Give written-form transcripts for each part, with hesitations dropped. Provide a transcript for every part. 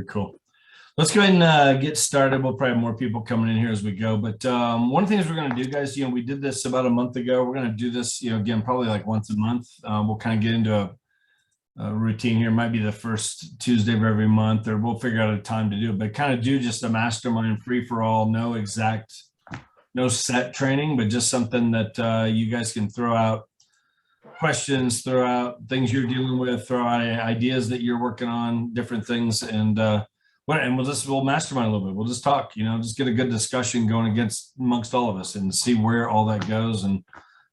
Very cool. Let's go ahead and get started. We'll probably have more people coming in here as we go. But one of the things we're going to do, guys, we did this about a month ago. We're going to do this, again, probably like once a month. We'll kind of get into a routine here. It might be the first Tuesday of every month, or we'll figure out a time to do it. But kind of do just a mastermind free for all, no set training, but just something that you guys can throw out questions, throw out things you're dealing with, throw out ideas that you're working on, different things, and we'll mastermind a little bit. We'll just talk, just get a good discussion going amongst all of us and see where all that goes and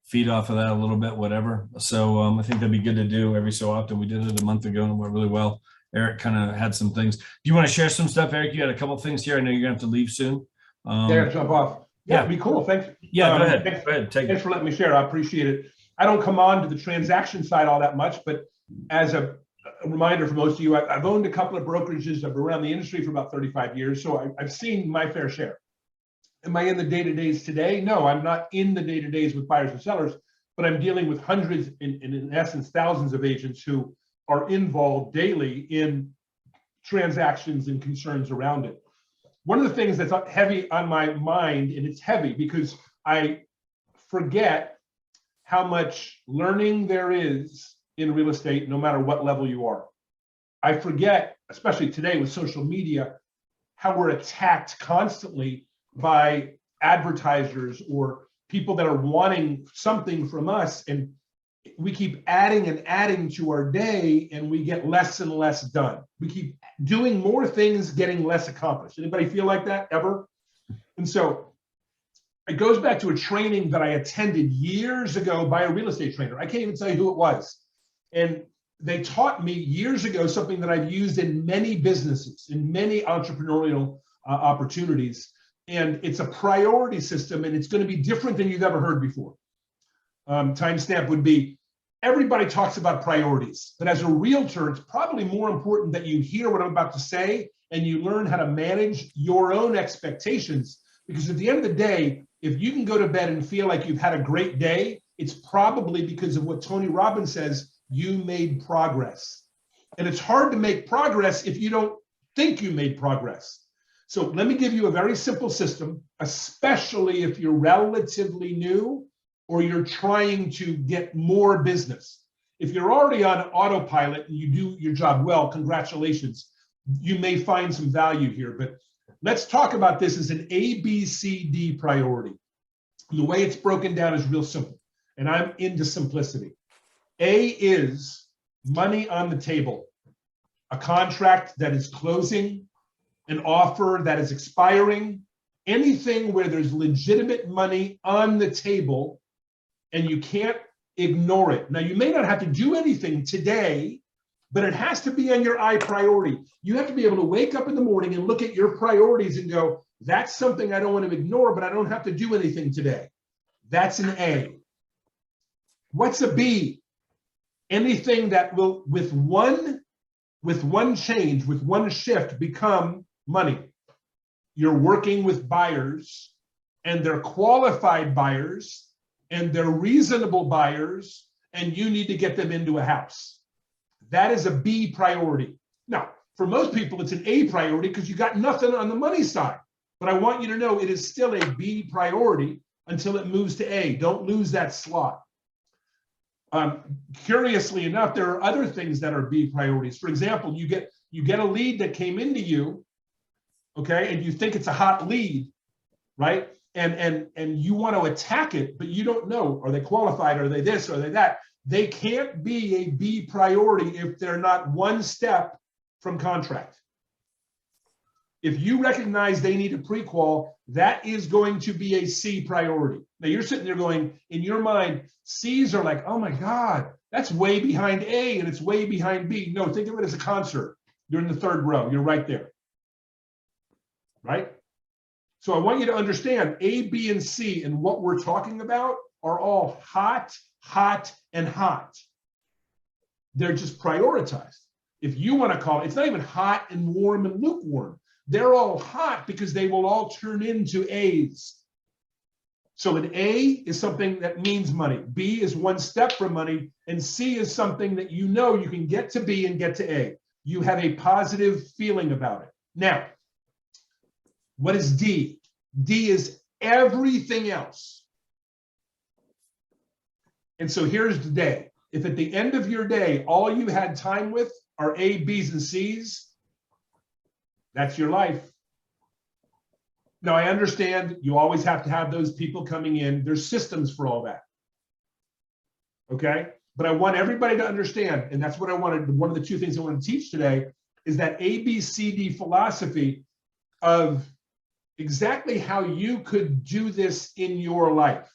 feed off of that a little bit, whatever. So I think that'd be good to do every so often. We did it a month ago and it went really well. Eric kind of had some things. Do you want to share some stuff, Eric? You had a couple of things here. I know you're gonna have to leave soon. Jump off. Yeah, it'd be cool. Thanks. Yeah, go ahead. Thanks for letting me share. I appreciate it. I don't come on to the transaction side all that much, but as a reminder for most of you, I've owned a couple of brokerages. I've been around the industry for about 35 years, so I've seen my fair share. Am I in the day-to-days today? No, I'm not in the day-to-days with buyers and sellers, but I'm dealing with hundreds and in essence, thousands of agents who are involved daily in transactions and concerns around it. One of the things that's heavy on my mind, and it's heavy because I forget how much learning there is in real estate, no matter what level you are. I forget, especially today with social media, how we're attacked constantly by advertisers or people that are wanting something from us, and we keep adding and adding to our day and we get less and less done. We keep doing more things, getting less accomplished. Anybody feel like that ever? And so it goes back to a training that I attended years ago by a real estate trainer. I can't even tell you who it was. And they taught me years ago something that I've used in many businesses, in many entrepreneurial opportunities. And it's a priority system, and it's going to be different than you've ever heard before. Timestamp would be, everybody talks about priorities, but as a realtor, it's probably more important that you hear what I'm about to say and you learn how to manage your own expectations. Because at the end of the day, if you can go to bed and feel like you've had a great day, it's probably because of what Tony Robbins says, you made progress. And it's hard to make progress if you don't think you made progress. So let me give you a very simple system, especially if you're relatively new or you're trying to get more business. If you're already on autopilot and you do your job well, congratulations. You may find some value here, but let's talk about this as an ABCD priority. The way it's broken down is real simple, and I'm into simplicity. A is money on the table, a contract that is closing, an offer that is expiring, anything where there's legitimate money on the table and you can't ignore it. Now, you may not have to do anything today, but it has to be on your I priority. You have to be able to wake up in the morning and look at your priorities and go, that's something I don't want to ignore, but I don't have to do anything today. That's an A. What's a B? Anything that will, with one change, with one shift, become money. You're working with buyers, and they're qualified buyers, and they're reasonable buyers, and you need to get them into a house. That is a B priority. Now, for most people, it's an A priority because you got nothing on the money side. But I want you to know it is still a B priority until it moves to A. Don't lose that slot. Curiously enough, there are other things that are B priorities. For example, you get a lead that came into you, okay, and you think it's a hot lead, right? And you want to attack it, but you don't know, are they qualified? Are they this? Are they that? They can't be a B priority if they're not one step from contract. If you recognize they need a pre-qual, that is going to be a C priority. Now you're sitting there going, in your mind, C's are like, oh my God, that's way behind A and it's way behind B. No, think of it as a concert. You're in the third row, you're right there, right? So I want you to understand A, B, and C and what we're talking about are all hot, hot, and hot. They're just prioritized. If you want to call it, it's not even hot and warm and lukewarm. They're all hot because they will all turn into A's. So an A is something that means money. B is one step from money. And C is something that you know you can get to B and get to A. you have a positive feeling about it. Now, what is D? D is everything else. And so here's the day. If at the end of your day, all you had time with are A, B's, and C's, that's your life. Now, I understand you always have to have those people coming in. There's systems for all that. Okay? But I want everybody to understand, and that's what I wanted, one of the two things I want to teach today is that ABCD philosophy of exactly how you could do this in your life.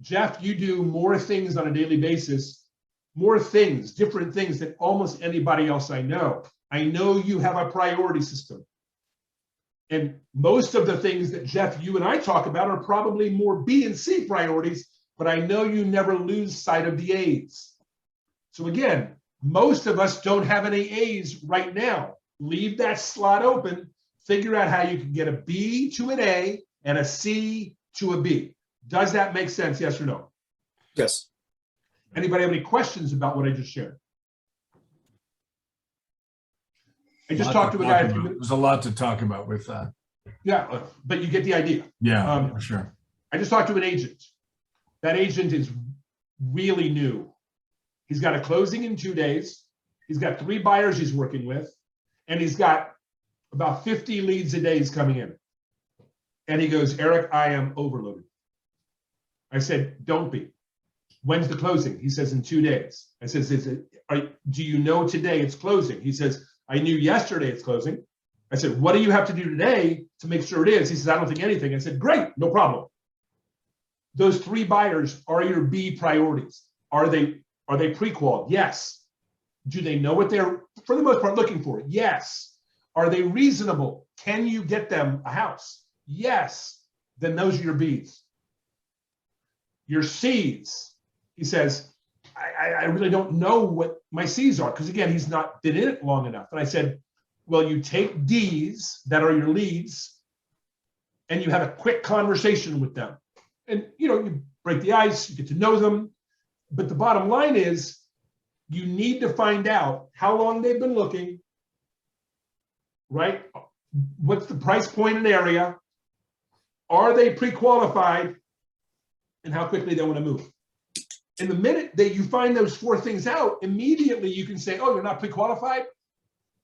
Jeff, you do more things on a daily basis, more things, different things than almost anybody else I know. I know you have a priority system. And most of the things that Jeff, you and I talk about are probably more B and C priorities, but I know you never lose sight of the A's. So again, most of us don't have any A's right now. Leave that slot open, figure out how you can get a B to an A and a C to a B. Does that make sense, yes or no? Yes. Anybody have any questions about what I just shared? I just talked to a guy. There's a lot to talk about with that. Yeah, but you get the idea. Yeah, for sure. I just talked to an agent. That agent is really new. He's got a closing in 2 days. He's got 3 buyers he's working with, and he's got about 50 leads a day coming in. And he goes, Eric, I am overloaded. I said, don't be. When's the closing? He says, in 2 days. I says, do you know today it's closing? He says, I knew yesterday it's closing. I said, what do you have to do today to make sure it is? He says, I don't think anything. I said, great, no problem. Those 3 buyers are your B priorities. Are they pre-qualified? Yes. Do they know what they're, for the most part, looking for? Yes. Are they reasonable? Can you get them a house? Yes. Then those are your Bs. Your Cs, he says, I really don't know what my C's are, because again, he's not been in it long enough. And I said, well, you take Ds that are your leads and you have a quick conversation with them. And you break the ice, you get to know them. But the bottom line is you need to find out how long they've been looking, right? What's the price point and area? Are they pre-qualified? And how quickly they want to move. And the minute that you find those 4 things out, immediately you can say, oh, you're not pre-qualified?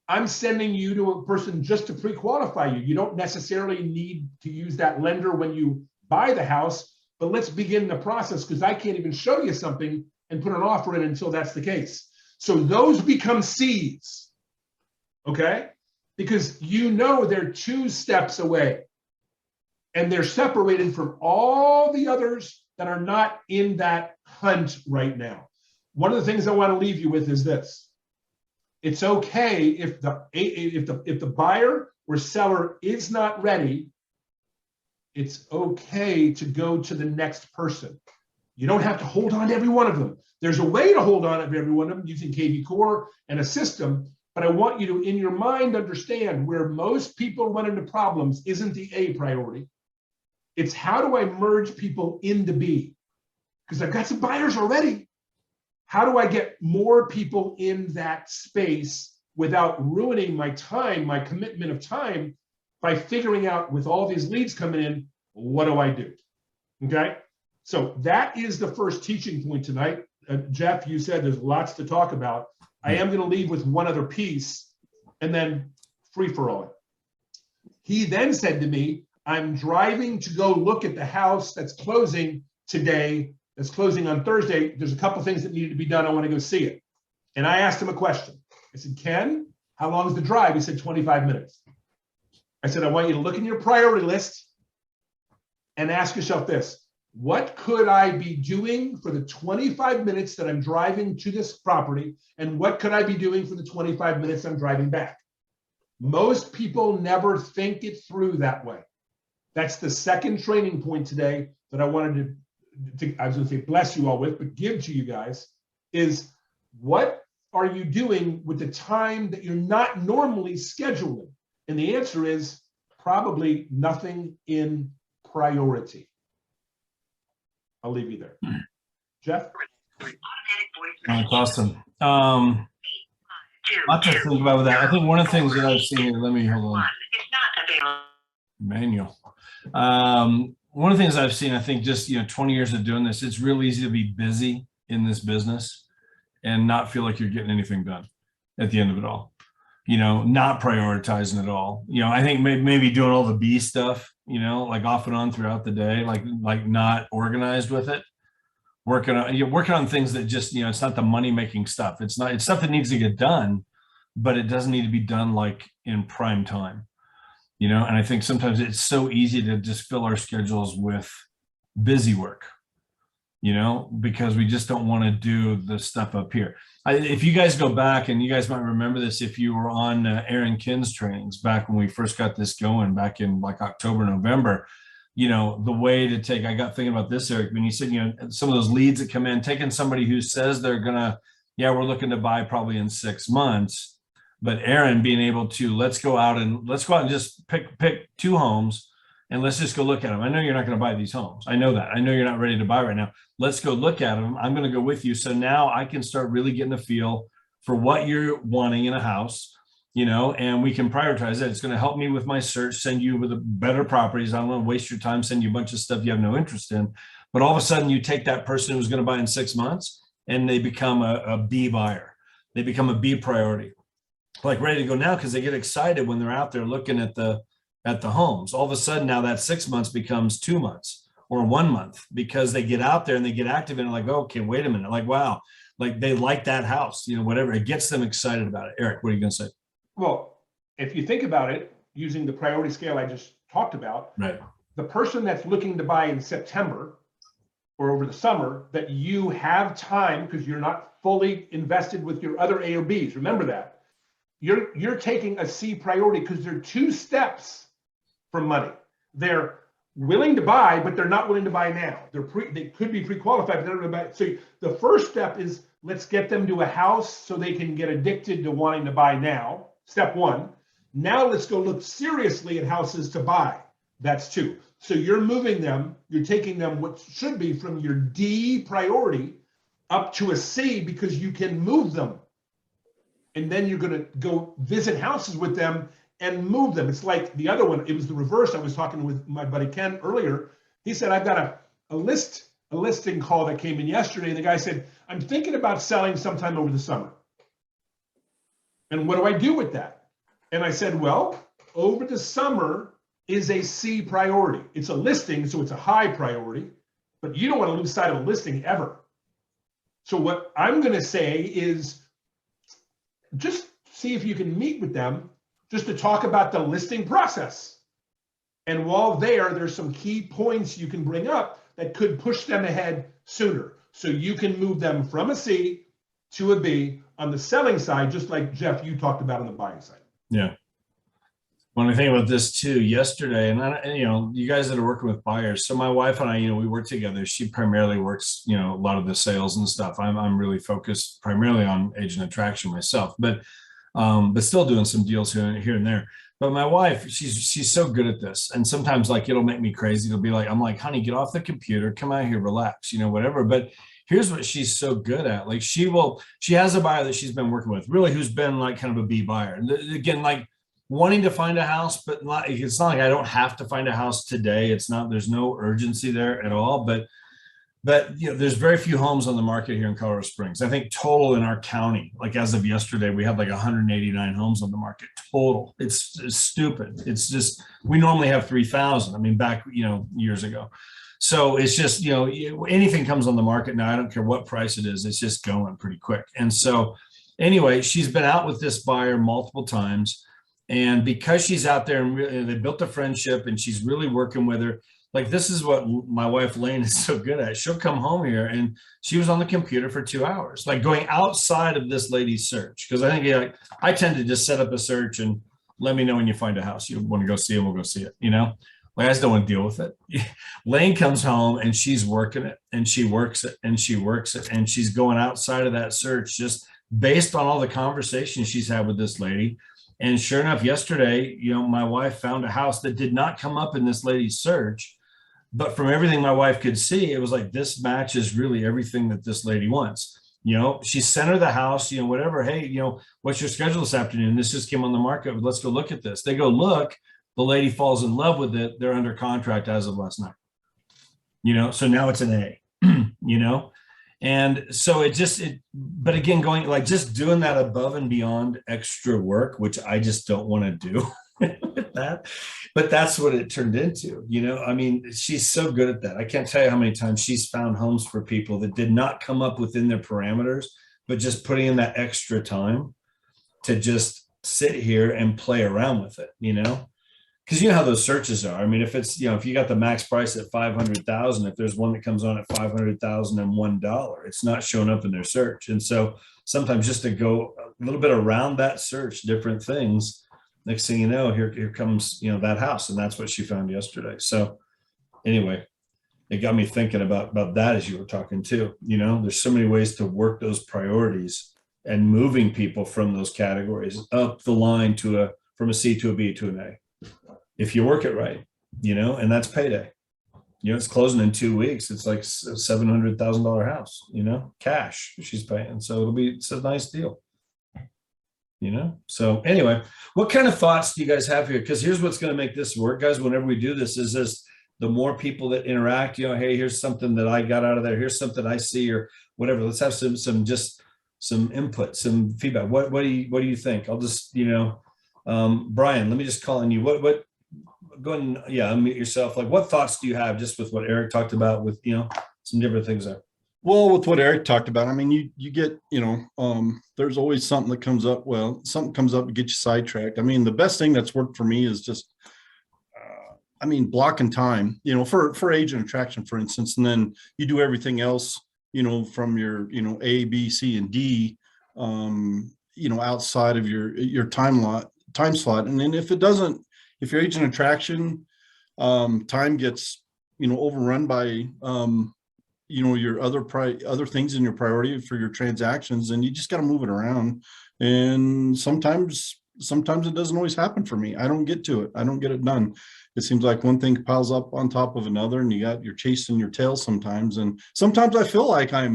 I'm sending you to a person just to pre-qualify you. You don't necessarily need to use that lender when you buy the house, but let's begin the process, because I can't even show you something and put an offer in until that's the case. So those become C's, okay? Because they're 2 steps away and they're separated from all the others that are not in that hunt right now. One of the things I want to leave you with is this. It's okay if the buyer or seller is not ready. It's okay to go to the next person. You don't have to hold on to every one of them. There's a way to hold on to every one of them using KV Core and a system, but I want you to, in your mind, understand where most people run into problems isn't the A priority. It's how do I merge people into B? Because I've got some buyers already. How do I get more people in that space without ruining my time, my commitment of time, by figuring out with all these leads coming in, what do I do? Okay, so that is the first teaching point tonight. Jeff, you said there's lots to talk about. I am going to leave with one other piece and then free for all. He then said to me, I'm driving to go look at the house that's closing today, that's closing on Thursday. There's a couple things that needed to be done. I want to go see it. And I asked him a question. I said, Ken, how long is the drive? He said, 25 minutes. I said, I want you to look in your priority list and ask yourself this. What could I be doing for the 25 minutes that I'm driving to this property? And what could I be doing for the 25 minutes I'm driving back? Most people never think it through that way. That's the second training point today that I wanted to I was going to say bless you all with, but give to you guys is what are you doing with the time that you're not normally scheduling? And the answer is probably nothing in priority. I'll leave you there. Jeff? That's awesome. Lots to think about with that. I think one of the things that I've seen here, let me hold on. Manual. One of the things I've seen, I think just, 20 years of doing this, it's real easy to be busy in this business and not feel like you're getting anything done at the end of it all. Not prioritizing at all. I think maybe doing all the B stuff, like off and on throughout the day, like not organized with it. Working on things that just, it's not the money making stuff. It's stuff that needs to get done, but it doesn't need to be done like in prime time. And I think sometimes it's so easy to just fill our schedules with busy work, because we just don't want to do the stuff up here. If you guys go back, and you guys might remember this, if you were on Aaron Kinn's trainings back when we first got this going back in like October, November, the way to take, I got thinking about this, Eric, when you said, some of those leads that come in, taking somebody who says they're gonna, we're looking to buy probably in 6 months. But Aaron being able to, let's go out and just pick 2 homes and let's just go look at them. I know you're not going to buy these homes. I know that. I know you're not ready to buy right now. Let's go look at them. I'm going to go with you. So now I can start really getting a feel for what you're wanting in a house, and we can prioritize it. It's going to help me with my search, send you with the better properties. I don't want to waste your time, send you a bunch of stuff you have no interest in. But all of a sudden you take that person who's going to buy in 6 months and they become a B buyer. They become a B priority. Like ready to go now, because they get excited when they're out there looking at the homes. All of a sudden now that 6 months becomes 2 months or 1 month, because they get out there and they get active and like, okay, wait a minute, like, wow, like they like that house, whatever. It gets them excited about it. Eric, what are you going to say? Well, if you think about it, using the priority scale I just talked about, right, the person that's looking to buy in September or over the summer, that you have time because you're not fully invested with your other A or Bs. Remember that. You're taking a C priority because they're 2 steps from money. They're willing to buy, but they're not willing to buy now. They could be pre-qualified, but they're not going to buy. So the first step is, let's get them to a house so they can get addicted to wanting to buy now. Step 1. Now let's go look seriously at houses to buy. That's 2. So you're moving them, you're taking them what should be from your D priority up to a C, because you can move them. And then you're going to go visit houses with them and move them. It's like the other one. It was the reverse. I was talking with my buddy Ken earlier. He said, I've got a listing call that came in yesterday. And the guy said, I'm thinking about selling sometime over the summer. And what do I do with that? And I said, well, over the summer is a C priority. It's a listing, so it's a high priority, but you don't want to lose sight of a listing ever. So what I'm going to say is, just see if you can meet with them just to talk about the listing process. And while there's some key points you can bring up that could push them ahead sooner. So you can move them from a C to a B on the selling side, just like Jeff, you talked about on the buying side. Yeah. When I think about this too, yesterday, and you guys that are working with buyers. So my wife and I, we work together. She primarily works, a lot of the sales and stuff. I'm really focused primarily on agent attraction myself, but still doing some deals here and there. But my wife, she's so good at this. And sometimes like, it'll make me crazy. It'll be like, I'm like, honey, get off the computer, come out here, relax, whatever. But here's what she's so good at. Like she has a buyer that she's been working with, really, who's been like kind of a B buyer. And again, like, wanting to find a house, but it's not like I don't have to find a house today. There's no urgency there at all. But there's very few homes on the market here in Colorado Springs. I think total in our county, like as of yesterday, we had like 189 homes on the market total. It's stupid. It's just, we normally have 3,000. I mean, back, years ago. So it's just, anything comes on the market now, I don't care what price it is, it's just going pretty quick. And so anyway, she's been out with this buyer multiple times. And because she's out there and they built a friendship and she's really working with her, like this is what my wife Lane is so good at. She'll come home here and she was on the computer for 2 hours, like going outside of this lady's search. Because I think I tend to just set up a search and let me know when you find a house you want to go see it, we'll go see it, Like I just don't want to deal with it. Lane comes home and she's working it and she works it and she works it and she's going outside of that search just based on all the conversations she's had with this lady. And sure enough, yesterday, my wife found a house that did not come up in this lady's search, but from everything my wife could see, it was like, this matches really everything that this lady wants. She sent her the house, whatever. Hey, what's your schedule this afternoon? This just came on the market. Let's go look at this. They go look. The lady falls in love with it. They're under contract as of last night. So now it's an A. And so but again, going like just doing that above and beyond extra work, which I just don't want to do with that. But that's what it turned into. I mean, she's so good at that. I can't tell you how many times she's found homes for people that did not come up within their parameters, but just putting in that extra time to just sit here and play around with it, because you know how those searches are. I mean, if it's, if you got the max price at 500,000, if there's one that comes on at $500,001, it's not showing up in their search. And so sometimes just to go a little bit around that search, different things, next thing you know, here comes, that house. And that's what she found yesterday. So anyway, it got me thinking about that as you were talking too. There's so many ways to work those priorities and moving people from those categories up the line from a C to a B to an A. If you work it right, and that's payday. It's closing in 2 weeks. It's like $700,000 house, cash she's paying. So it's a nice deal, So anyway, what kind of thoughts do you guys have here? Because here's what's going to make this work, guys. Whenever we do this, is this the more people that interact, hey, here's something that I got out of there. Here's something I see or whatever. Let's have some input, some feedback. What do you think? I'll just, Brian, let me just call on you. What go ahead and unmute yourself. Like, what thoughts do you have just with what Eric talked about with, some different things there? Well, with what Eric talked about, I mean, you get, there's always something that comes up. Well, something comes up to get you sidetracked. I mean, the best thing that's worked for me is just, blocking time, for agent attraction, for instance, and then you do everything else, from your, A, B, C, and D, outside of your time slot. And then if your agent attraction time gets, overrun by, your other things in your priority for your transactions, and you just got to move it around. And sometimes it doesn't always happen for me. I don't get to it. I don't get it done. It seems like one thing piles up on top of another, and you're chasing your tail sometimes. And sometimes I feel like I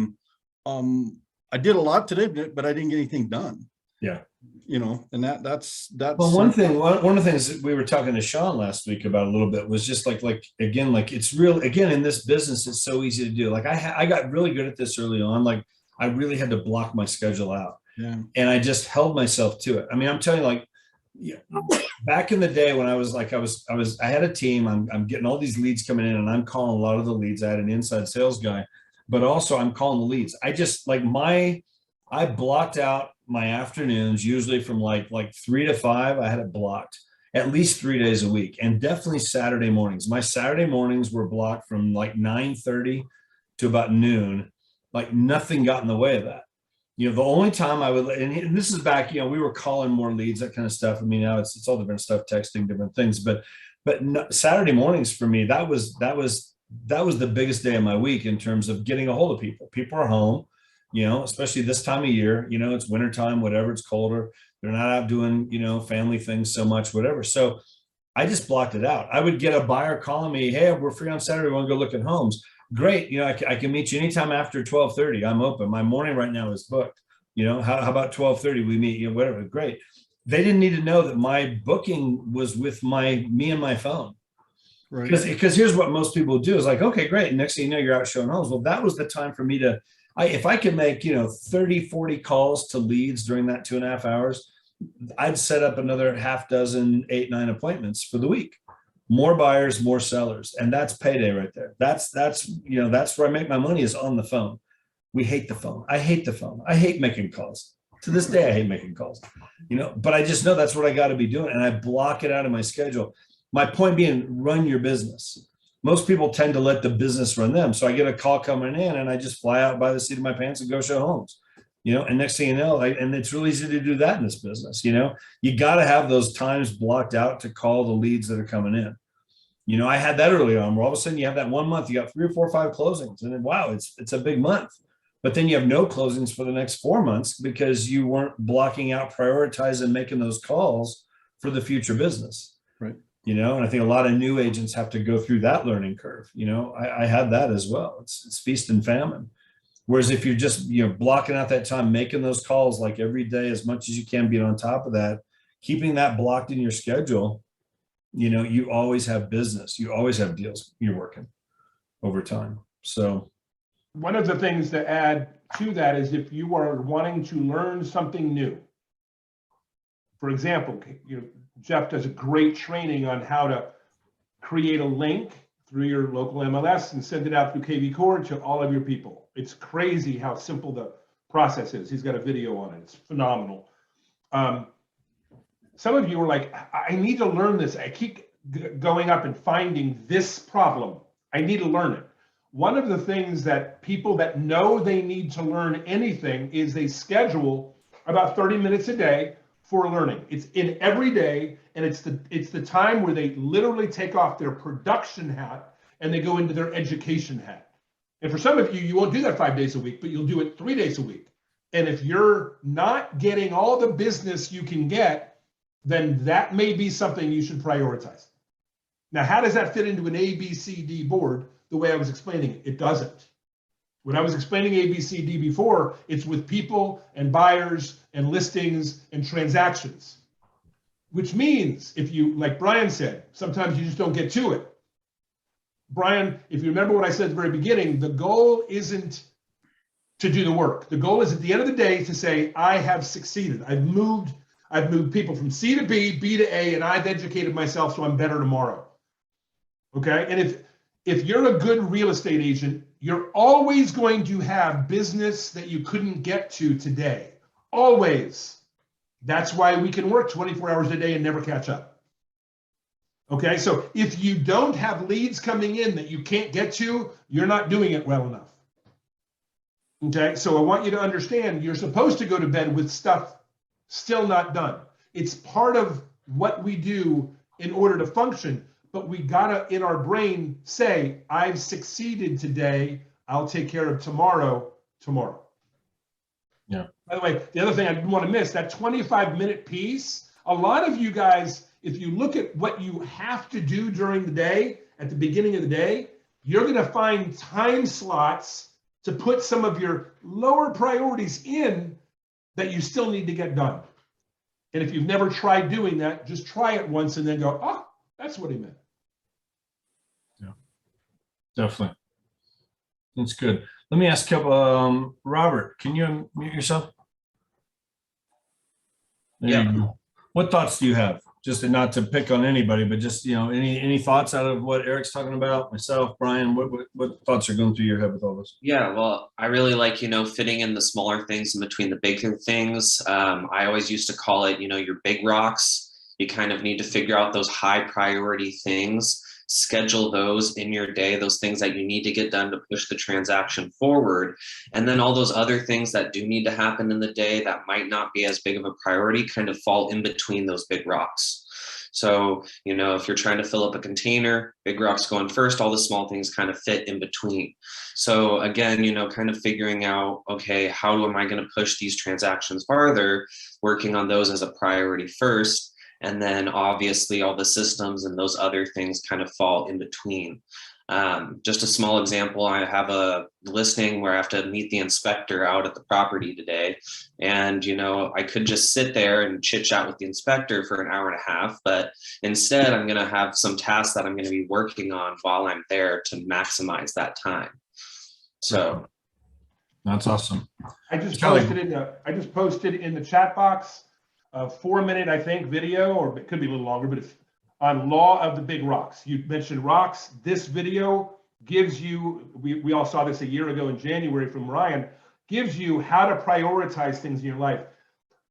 did a lot today, but I didn't get anything done. Yeah. And that's well, one of the things that we were talking to Shaune last week about a little bit was just like it's real, again, in this business, it's so easy to do. Like I got really good at this early on. Like I really had to block my schedule out. Yeah. And I just held myself to it. I mean, I'm telling you, back in the day when I had a team, I'm getting all these leads coming in, and I'm calling a lot of the leads. I had an inside sales guy, but also I'm calling the leads. I just I blocked out my afternoons, usually from like 3 to 5. I had it blocked at least 3 days a week, and definitely Saturday mornings. My Saturday mornings were blocked from like 9:30 to about noon. Like nothing got in the way of that. The only time I would, and this is back, we were calling more leads, that kind of stuff. I mean, now it's all different stuff, texting different things, but Saturday mornings for me, that was the biggest day of my week in terms of getting a hold of people. People are home, especially this time of year, it's wintertime, whatever, it's colder. They're not out doing, family things so much, whatever. So I just blocked it out. I would get a buyer calling me, hey, we're free on Saturday. We want to go look at homes. Great. I can meet you anytime after 12:30. I'm open. My morning right now is booked. How about 12:30? We meet, whatever. Great. They didn't need to know that my booking was with me and my phone. Right. Because here's what most people do is like, okay, great. Next thing you know, you're out showing homes. Well, that was the time for me to, if I could make, 30, 40 calls to leads during that 2.5 hours, I'd set up another half dozen, 8, 9 appointments for the week. More buyers, more sellers. And that's payday right there. That's where I make my money, is on the phone. We hate the phone. I hate the phone. I hate making calls. To this day, I hate making calls, but I just know that's what I got to be doing. And I block it out of my schedule. My point being, run your business. Most people tend to let the business run them. So I get a call coming in and I just fly out by the seat of my pants and go show homes. And next thing you know, and it's really easy to do that in this business. You got to have those times blocked out to call the leads that are coming in. I had that early on, where all of a sudden you have that 1 month, you got 3 or 4 or 5 closings, and then, wow, it's a big month. But then you have no closings for the next 4 months because you weren't blocking out, prioritizing, making those calls for the future business. Right. And I think a lot of new agents have to go through that learning curve. I had that as well. It's feast and famine. Whereas if you're just, blocking out that time, making those calls like every day as much as you can, being on top of that, keeping that blocked in your schedule, you always have business. You always have deals you're working over time. So one of the things to add to that is if you are wanting to learn something new, for example, Jeff does a great training on how to create a link through your local MLS and send it out through KV Core to all of your people. It's crazy how simple the process is. He's got a video on it. It's phenomenal. Some of you are like, I need to learn this. I keep going up and finding this problem. I need to learn it. One of the things that people that know they need to learn anything is they schedule about 30 minutes a day for learning. It's in every day, and it's the time where they literally take off their production hat and they go into their education hat. And for some of you, you won't do that 5 days a week, but you'll do it 3 days a week. And if you're not getting all the business you can get, then that may be something you should prioritize. Now, how does that fit into an ABCD board the way I was explaining it? It doesn't. When I was explaining ABCD before, it's with people and buyers and listings and transactions, which means if you, like Brian said, sometimes you just don't get to it. Brian, if you remember what I said at the very beginning, the goal isn't to do the work. The goal is at the end of the day to say, I have succeeded. I've moved people from C to B, B to A, and I've educated myself so I'm better tomorrow. Okay, and if you're a good real estate agent, you're always going to have business that you couldn't get to today. Always. That's why we can work 24 hours a day and never catch up. Okay, so if you don't have leads coming in that you can't get to, you're not doing it well enough. Okay, so I want you to understand you're supposed to go to bed with stuff still not done. It's part of what we do in order to function. But we gotta, in our brain, say, I've succeeded today. I'll take care of tomorrow. yeah. By the way, the other thing I didn't want to miss, that 25-minute piece, a lot of you guys, if you look at what you have to do during the day, at the beginning of the day, you're gonna find time slots to put some of your lower priorities in that you still need to get done. And if you've never tried doing that, just try it once and then go, oh, that's what he meant. Definitely. That's good. Let me ask a couple, Robert, can you unmute yourself? There Yeah. you go. What thoughts do you have? Just not to pick on anybody, but just, any thoughts out of what Eric's talking about, myself, Brian, what thoughts are going through your head with all this? Yeah, well, I really like, fitting in the smaller things in between the bigger things. I always used to call it, your big rocks. You kind of need to figure out those high priority things, schedule those in your day, those things that you need to get done to push the transaction forward. And then all those other things that do need to happen in the day that might not be as big of a priority kind of fall in between those big rocks. So, if you're trying to fill up a container, big rocks going first, all the small things kind of fit in between. So again, kind of figuring out, okay, how am I going to push these transactions farther, working on those as a priority first. And then obviously all the systems and those other things kind of fall in between. Just a small example, I have a listing where I have to meet the inspector out at the property today. And, I could just sit there and chit chat with the inspector for an hour and a half, but instead I'm going to have some tasks that I'm going to be working on while I'm there to maximize that time. So That's awesome. I just posted in the chat box a 4-minute, I think, video, or it could be a little longer, but it's on law of the big rocks. You mentioned rocks. This video gives you, we all saw this a year ago in January from Ryan, gives you how to prioritize things in your life.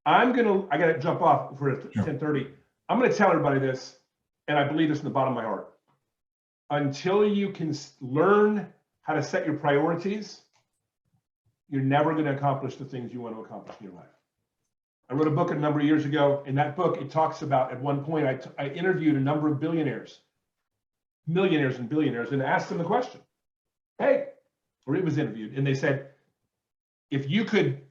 I got to jump off for 10:30. I'm going to tell everybody this, and I believe this in the bottom of my heart. Until you can learn how to set your priorities, you're never going to accomplish the things you want to accomplish in your life. I wrote a book a number of years ago. In that book, it talks about, at one point, I interviewed a number of millionaires and billionaires, and asked them the question, hey, or it was interviewed, and they said, if you could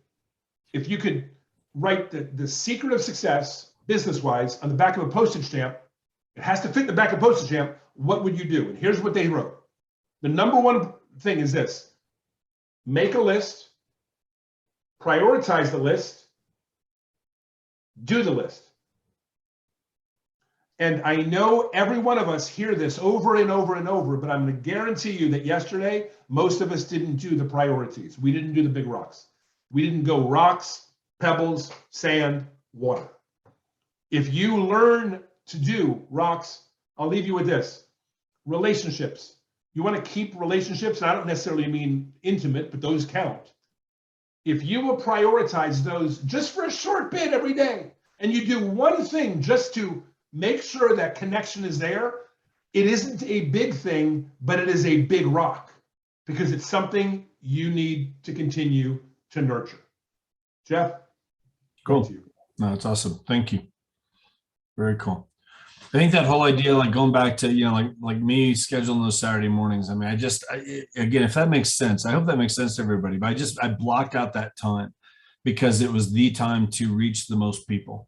write the secret of success, business-wise, on the back of a postage stamp, it has to fit in the back of a postage stamp, what would you do? And here's what they wrote. The number one thing is this: make a list, prioritize the list, do the list. And I know every one of us hear this over and over and over, but I'm going to guarantee you that yesterday, most of us didn't do the priorities. We didn't do the big rocks. We didn't go rocks, pebbles, sand, water. If you learn to do rocks, I'll leave you with this. Relationships. You want to keep relationships, and I don't necessarily mean intimate, but those count. If you will prioritize those just for a short bit every day, and you do one thing just to make sure that connection is there, it isn't a big thing, but it is a big rock because it's something you need to continue to nurture. Jeff? Cool. No, that's awesome. Thank you. Very cool. I think that whole idea, like going back to, like me scheduling those Saturday mornings. I mean, again, if that makes sense, I hope that makes sense to everybody, but I blocked out that time because it was the time to reach the most people.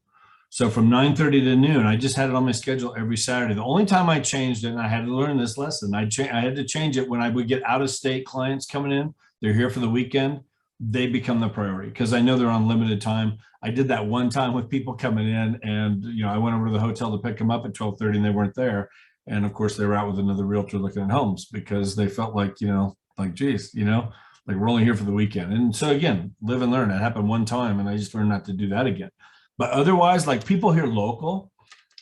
So from 9:30 to noon, I just had it on my schedule every Saturday. The only time I changed it, and I had to learn this lesson, I had to change it when I would get out-of-state clients coming in. They're here for the weekend. They become the priority because I know they're on limited time. I did that one time with people coming in, and I went over to the hotel to pick them up at 12:30, and they weren't there. And of course, they were out with another realtor looking at homes because they felt like, geez, like we're only here for the weekend. And so again, live and learn. It happened one time, and I just learned not to do that again. But otherwise, like people here local,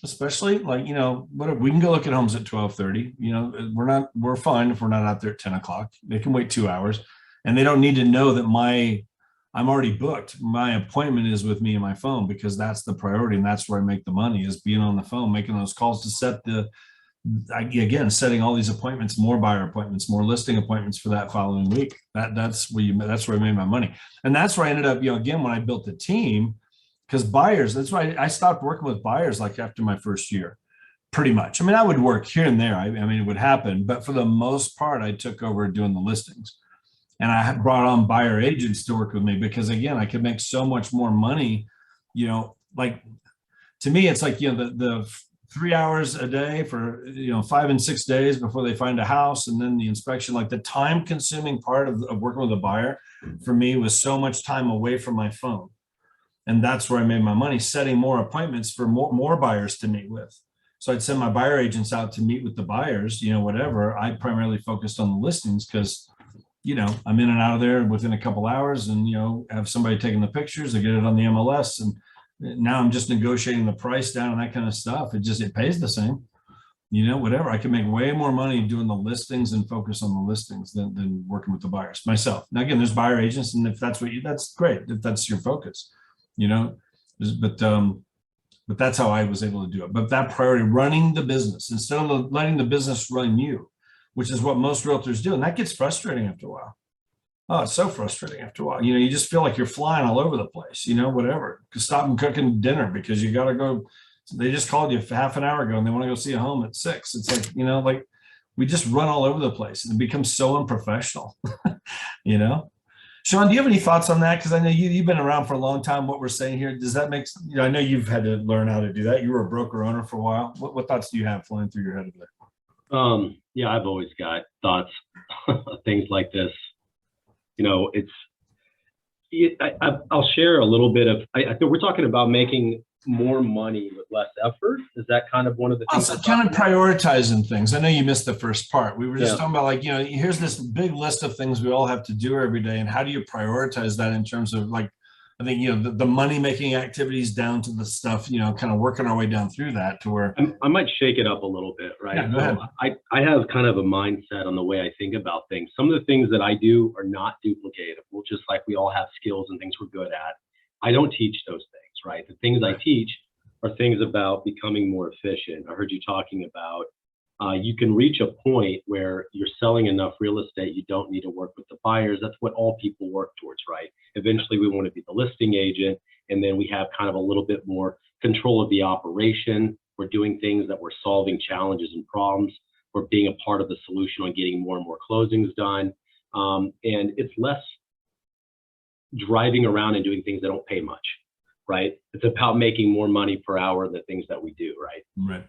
especially like, whatever, we can go look at homes at 12:30. We're fine if we're not out there at 10 o'clock. They can wait 2 hours, and they don't need to know that I'm already booked. My appointment is with me and my phone because that's the priority. And that's where I make the money, is being on the phone, making those calls to set setting all these appointments, more buyer appointments, more listing appointments for that following week. That's where I made my money. And that's where I ended up, again, when I built the team, because buyers, that's why I stopped working with buyers like after my first year, pretty much. I mean, I would work here and there. I mean, it would happen, but for the most part, I took over doing the listings. And I brought on buyer agents to work with me because, again, I could make so much more money. Like to me, it's like, the 3 hours a day for, 5 and 6 days before they find a house, and then the inspection, like the time consuming part of working with a buyer for me was so much time away from my phone. And that's where I made my money, setting more appointments for more buyers to meet with. So I'd send my buyer agents out to meet with the buyers, whatever. I primarily focused on the listings because, I'm in and out of there within a couple hours, and, have somebody taking the pictures, I get it on the MLS, and now I'm just negotiating the price down and that kind of stuff. It pays the same, whatever. I can make way more money doing the listings and focus on the listings than working with the buyers myself. Now, again, there's buyer agents, and if that's that's great, if that's your focus, but that's how I was able to do it. But that priority, running the business instead of letting the business run you, which is what most realtors do. And that gets frustrating after a while. Oh, it's so frustrating after a while. You just feel like you're flying all over the place, whatever. Stop and cooking dinner because you got to go. They just called you half an hour ago and they want to go see a home at 6. It's like, like we just run all over the place and it becomes so unprofessional, Shaune, do you have any thoughts on that? Because I know you've been around for a long time. What we're saying here, does that make, I know you've had to learn how to do that. You were a broker owner for a while. What thoughts do you have flying through your head of that? Yeah, I've always got thoughts, things like this. I'll share a little bit of, I think we're talking about making more money with less effort. Is that kind of one of the things? Also, kind of prioritizing things. I know you missed the first part. We were just talking about like, here's this big list of things we all have to do every day. And how do you prioritize that in terms of like, I think, the money making activities down to the stuff, kind of working our way down through that to where. I might shake it up a little bit, right? Yeah, go ahead. I have kind of a mindset on the way I think about things. Some of the things that I do are not duplicatable, just like we all have skills and things we're good at. I don't teach those things, right? The things I teach are things about becoming more efficient. I heard you talking about you can reach a point where you're selling enough real estate, you don't need to work with the buyers. That's what all people work towards, right? Eventually, we want to be the listing agent, and then we have kind of a little bit more control of the operation. We're doing things that we're solving challenges and problems. We're being a part of the solution on getting more and more closings done. And it's less driving around and doing things that don't pay much, right? It's about making more money per hour than the things that we do, right? Right.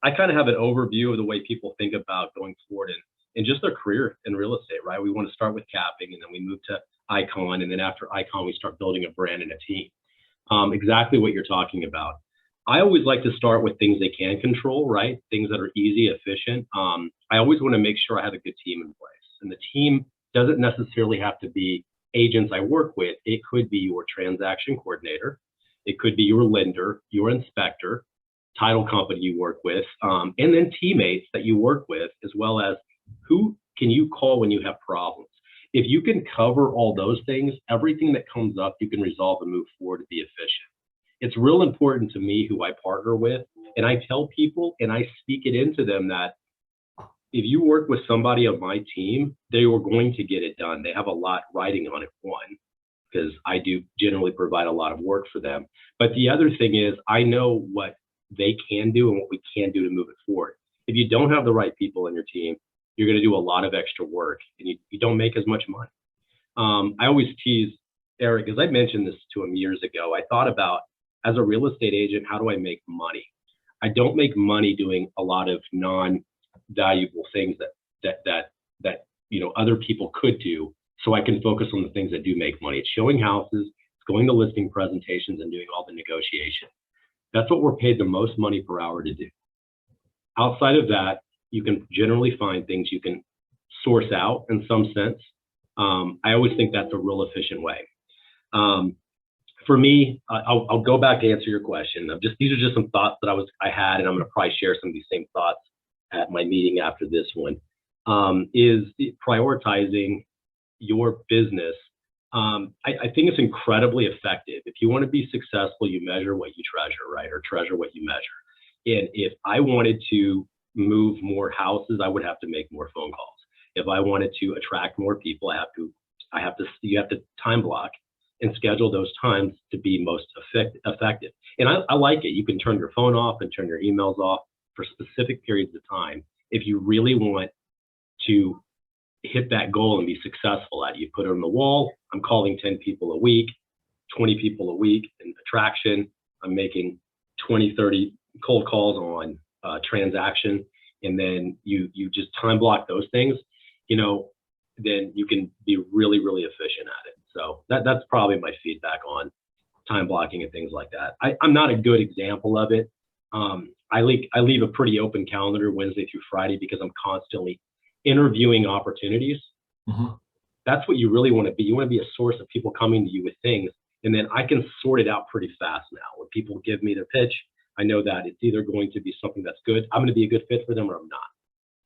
I kind of have an overview of the way people think about going forward and just their career in real estate, right? We want to start with capping, and then we move to icon, and then after icon, we start building a brand and a team. Exactly what you're talking about. I always like to start with things they can control, right? Things that are easy, efficient. I always want to make sure I have a good team in place, and the team doesn't necessarily have to be agents I work with. It could be your transaction coordinator. It could be your lender, your inspector, title company you work with, and then teammates that you work with, as well as who can you call when you have problems. If you can cover all those things, everything that comes up, you can resolve and move forward to be efficient. It's real important to me who I partner with, and I tell people and I speak it into them that if you work with somebody on my team, they are going to get it done. They have a lot riding on it, one, because I do generally provide a lot of work for them. But the other thing is I know what they can do and what we can do to move it forward. If you don't have the right people on your team, you're going to do a lot of extra work, and you don't make as much money. I always tease Eric, because I mentioned this to him years ago. I thought about, as a real estate agent, how do I make money? I don't make money doing a lot of non-valuable things that other people could do, so I can focus on the things that do make money. It's showing houses, it's going to listing presentations, and doing all the negotiation. That's what we're paid the most money per hour to do. Outside of that, you can generally find things you can source out in some sense. I always think that's a real efficient way. For me, I'll go back to answer your question. These are just some thoughts that I had, and I'm going to probably share some of these same thoughts at my meeting after this one. Is prioritizing your business. I think it's incredibly effective. If you want to be successful, you measure what you treasure, right? Or treasure what you measure. And if I wanted to move more houses, I would have to make more phone calls. If I wanted to attract more people, you have to time block and schedule those times to be most effective. And I like it. You can turn your phone off and turn your emails off for specific periods of time. If you really want to hit that goal and be successful at it, you put it on the wall. I'm calling 10 people a week, 20 people a week in attraction. I'm making 20, 30 cold calls on transaction, and then you just time block those things, then you can be really, really efficient at it. So that's probably my feedback on time blocking and things like that. I'm not a good example of it. I leave a pretty open calendar Wednesday through Friday because I'm constantly interviewing opportunities. Mm-hmm. That's what you really want to be. You want to be a source of people coming to you with things, and then I can sort it out pretty fast now. When people give me their pitch, I know that it's either going to be something that's good, I'm going to be a good fit for them, or I'm not.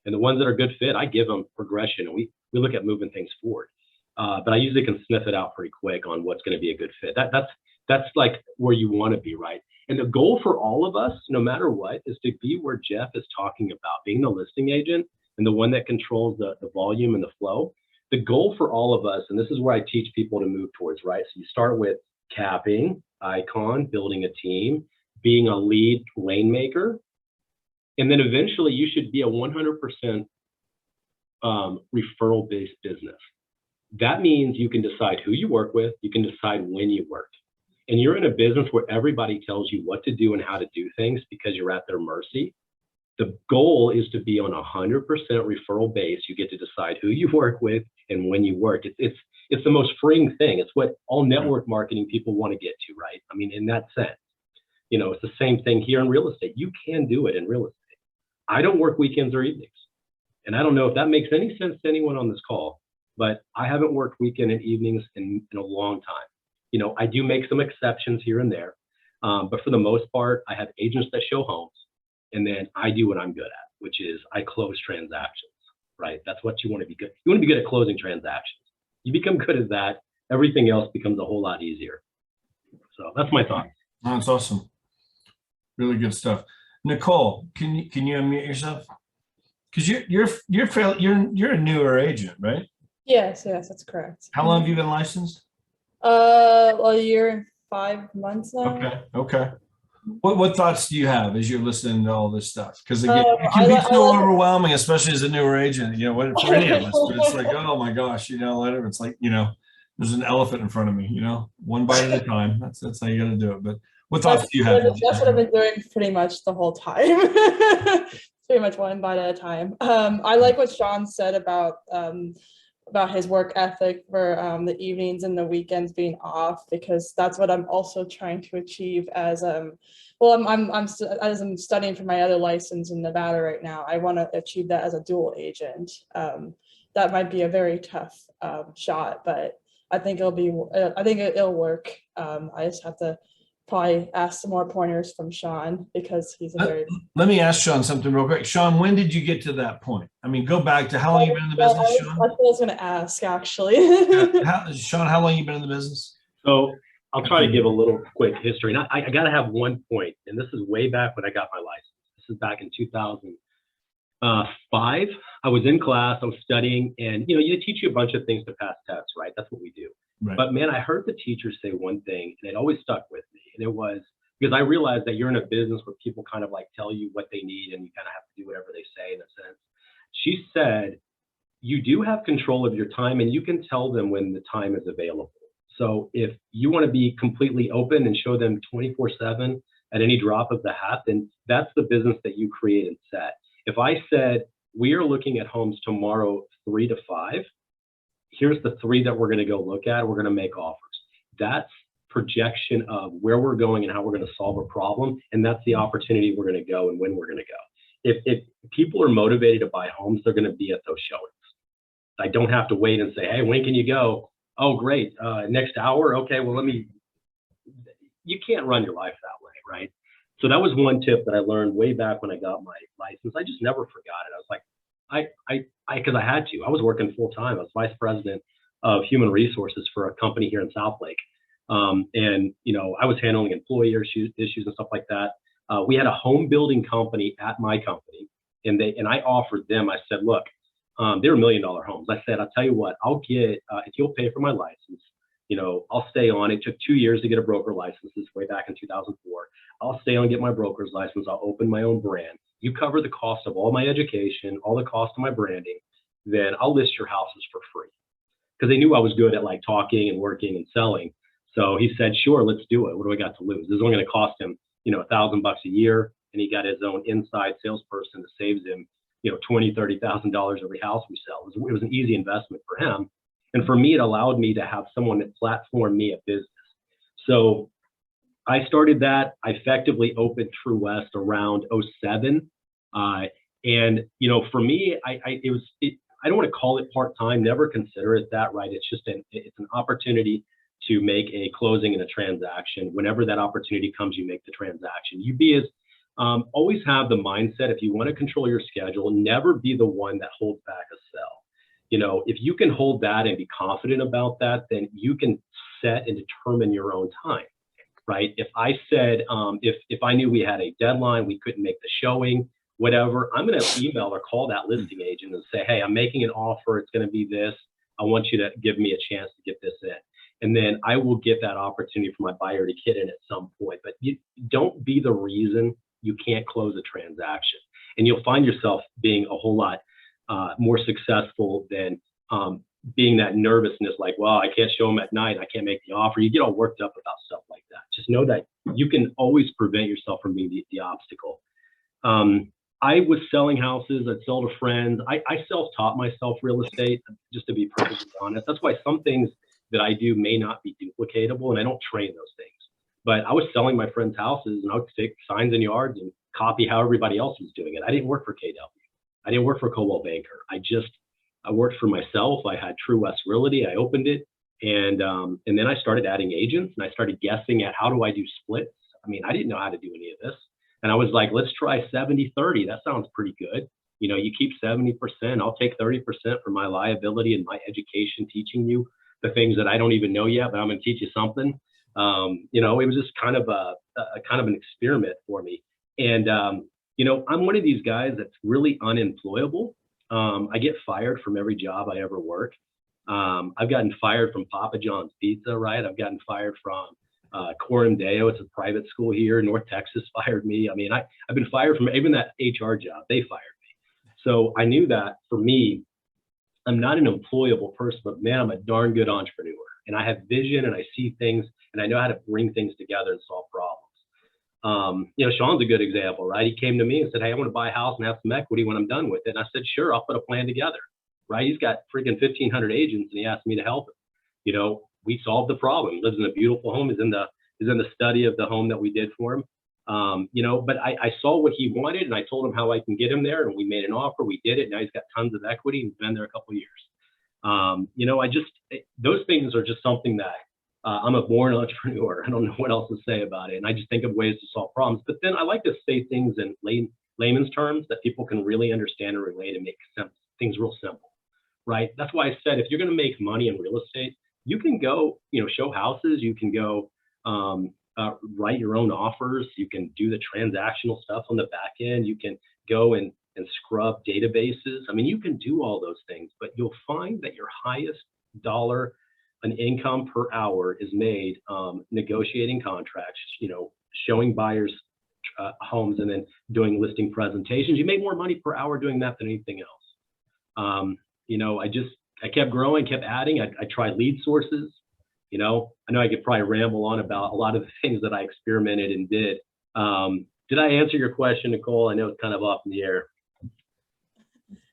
And the ones that are good fit, I give them progression, and we look at moving things forward. But I usually can sniff it out pretty quick on what's going to be a good fit. That's like where you want to be, right? And the goal for all of us, no matter what, is to be where Jeff is talking about, being the listing agent and the one that controls the volume and the flow. The goal for all of us, and this is where I teach people to move towards, right? So you start with capping, icon, building a team, being a lead rainmaker, and then eventually you should be a 100% referral-based business. That means you can decide who you work with, you can decide when you work. And you're in a business where everybody tells you what to do and how to do things because you're at their mercy. The goal is to be on 100% referral base. You get to decide who you work with and when you work. It's the most freeing thing. It's what all network marketing people want to get to, right? I mean, in that sense, it's the same thing here in real estate. You can do it in real estate. I don't work weekends or evenings. And I don't know if that makes any sense to anyone on this call, but I haven't worked weekend and evenings in a long time. I do make some exceptions here and there, but for the most part, I have agents that show homes, and then I do what I'm good at, which is I close transactions, right? That's what you want to be good. You want to be good at closing transactions. You become good at that, everything else becomes a whole lot easier. So that's my thought. Oh, that's awesome. Really good stuff. Nicole, can you unmute yourself? Because you're a newer agent, right? Yes, that's correct. How long have you been licensed? A year and 5 months now. Okay. What thoughts do you have as you're listening to all this stuff? Because again, it can be so overwhelming, especially as a newer agent. For any of us, but it's like, oh my gosh, whatever. It's like, there's an elephant in front of me. One bite at a time. That's how you got to do it. But what thoughts do you have? That's what I've been doing pretty much the whole time. pretty much one bite at a time. I like what Shaune said about his work ethic for the evenings and the weekends being off, because that's what I'm also trying to achieve as well. As I'm studying for my other license in Nevada right now. I want to achieve that as a dual agent. That might be a very tough shot, but I think it'll work. I just have to probably ask some more pointers from Shaune, because he's a very. Let me ask Shaune something real quick. Shaune, when did you get to that point? I mean, go back to how long you been in the business, Shaune? That's what I was going to ask, actually. Shaune, how long you been in the business? So I'll try to give a little quick history. And I got to have one point, and this is way back when I got my license. This is back in 2005. I was in class, I was studying, and you teach you a bunch of things to pass tests, right? That's what we do. Right. But man, I heard the teacher say one thing, and it always stuck with me. And it was because I realized that you're in a business where people kind of like tell you what they need, and you kind of have to do whatever they say in a sense. She said, you do have control of your time, and you can tell them when the time is available. So if you want to be completely open and show them 24/7 at any drop of the hat, then that's the business that you create and set. If I said, we are looking at homes tomorrow, 3 to 5, here's the 3 that we're going to go look at, we're going to make offers. That's projection of where we're going and how we're going to solve a problem. And that's the opportunity we're going to go and when we're going to go. If people are motivated to buy homes, they're going to be at those showings. I don't have to wait and say, hey, when can you go? Oh, great. Next hour. Okay, well, you can't run your life that way, right? So that was one tip that I learned way back when I got my license. I just never forgot it. I was like, because I had to. I was working full time. I was vice president of human resources for a company here in South Lake. And I was handling employee issues and stuff like that. We had a home building company at my company, and I offered them. I said, look, they're $1 million homes. I said, I'll tell you what, I'll get if you'll pay for my license. I'll stay on. It took 2 years to get a broker license. This way back in 2004. I'll stay on, get my broker's license. I'll open my own brand. You cover the cost of all my education, all the cost of my branding. Then I'll list your houses for free. Because they knew I was good at like talking and working and selling. So he said, sure, let's do it. What do I got to lose? This is only going to cost him, $1,000 a year. And he got his own inside salesperson that saves him, $20,000, $30,000 every house we sell. It was an easy investment for him. And for me, it allowed me to have someone that platformed me a business. So I started that. I effectively opened True West around 2007. And, for me, I don't want to call it part-time, never consider it that, right? It's just it's an opportunity to make a closing and a transaction. Whenever that opportunity comes, you make the transaction. Always have the mindset, if you want to control your schedule, never be the one that holds back a sell. If you can hold that and be confident about that, then you can set and determine your own time, right? If I said, if I knew we had a deadline, we couldn't make the showing, whatever, I'm going to email or call that listing agent and say, hey, I'm making an offer. It's going to be this. I want you to give me a chance to get this in. And then I will get that opportunity for my buyer to get in at some point. But you don't be the reason you can't close a transaction. And you'll find yourself being a whole lot more successful than being that nervousness, like, well, I can't show them at night. I can't make the offer. You get all worked up about stuff like that. Just know that you can always prevent yourself from being the obstacle. I was selling houses. I'd sell to friends. I self-taught myself real estate, just to be perfectly honest. That's why some things that I do may not be duplicatable, and I don't train those things. But I was selling my friends' houses, and I would stick signs in yards and copy how everybody else was doing it. I didn't work for KW. I didn't work for Coldwell Banker. I worked for myself. I had True West Realty. I opened it, and then I started adding agents, and I started guessing at how do I do splits. I mean, I didn't know how to do any of this. And I was like, let's try 70-30. That sounds pretty good. You keep 70%. I'll take 30% for my liability and my education, teaching you the things that I don't even know yet, but I'm going to teach you something. It was just kind of an experiment for me. And, I'm one of these guys that's really unemployable. I get fired from every job I ever work. I've gotten fired from Papa John's Pizza, right? I've gotten fired from Coram Deo. It's a private school here. North Texas fired me. I mean, I've been fired from even that HR job. They fired me. So I knew that for me, I'm not an employable person, but man, I'm a darn good entrepreneur. And I have vision and I see things and I know how to bring things together and solve problems. You know, Sean's a good example, right? He came to me and said, hey, I want to buy a house and have some equity when I'm done with it. And I said, sure, I'll put a plan together, right? He's got freaking 1,500 agents and he asked me to help him. You know, we solved the problem. He lives in a beautiful home. He's in the study of the home that we did for him. You know, but I saw what he wanted and I told him how I can get him there, and we made an offer. We did it. Now he's got tons of equity and he's been there a couple of years. You know, those things are just something that I'm a born entrepreneur. I don't know what else to say about it. And I just think of ways to solve problems. But then I like to say things in layman's terms that people can really understand and relate and make things real simple, right? That's why I said, if you're going to make money in real estate, you can go, you know, show houses. You can go write your own offers. You can do the transactional stuff on the back end. You can go and scrub databases. I mean, you can do all those things, but you'll find that your highest dollar an income per hour is made negotiating contracts, you know, showing buyers homes and then doing listing presentations. You make more money per hour doing that than anything else. You know, I kept growing, kept adding. I tried lead sources. You know I could probably ramble on about a lot of the things that I experimented and did. Did I answer your question, Nicole? I know it's kind of up in the air.